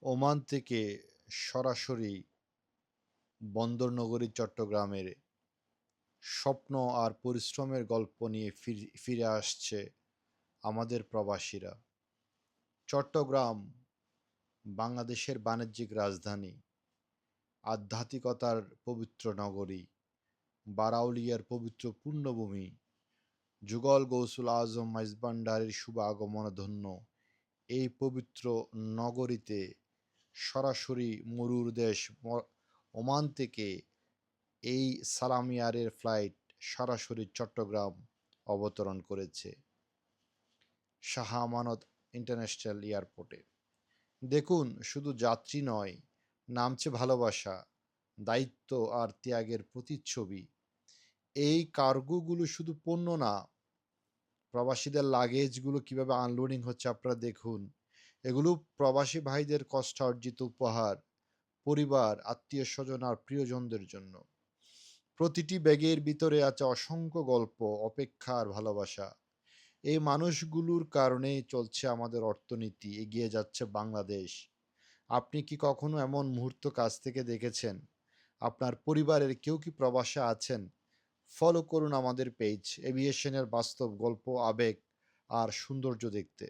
Oman থেকে সরাসরি বন্দরনগরী চট্টগ্রামের স্বপ্ন আর পরিশ্রমের গল্প নিয়ে ফিরে আসছে আমাদের প্রবাসীরা। চট্টগ্রাম বাংলাদেশের বাণিজ্যিক রাজধানী, আধ্যাত্মিকতার পবিত্র নগরী, বারাউলিয়ার পবিত্র পুণ্যভূমি, যুগল গৌসুল আজম মাইজভান্ডারির শুভ আগমনে ধন্য এই পবিত্র নগরীতে সরাসরি মরুর দেশ ওমান থেকে এই সালামি এয়ারের ফ্লাইট সরাসরি চট্টগ্রাম অবতরণ করেছে শাহ আমানত ইন্টারন্যাশনাল এয়ারপোর্টে। দেখুন, শুধু যাত্রী নয়, নামছে ভালোবাসা, দায়িত্ব আর ত্যাগের প্রতিচ্ছবি। এই কার্গোগুলো শুধু পণ্য না, প্রবাসীদের লাগেজগুলো কিভাবে আনলোডিং হচ্ছে আপনারা দেখুন। এগুলো প্রবাসী ভাইদের কষ্ট অর্জিত উপহার, পরিবার, আত্মীয় স্বজন আর প্রিয়জনদের জন্য। প্রতিটি ব্যাগের ভিতরে আছে অসংখ্য গল্প, অপেক্ষা আর ভালোবাসা। এই মানুষগুলোর কারণেই চলছে আমাদের অর্থনীতি, এগিয়ে যাচ্ছে বাংলাদেশ। আপনি কি কখনো এমন মুহূর্ত কাছ থেকে দেখেছেন? আপনার পরিবারের কেউ কি প্রবাসে আছেন? ফলো করুন আমাদের পেজ, এভিয়েশনের বাস্তব গল্প, আবেগ আর সৌন্দর্য দেখতে।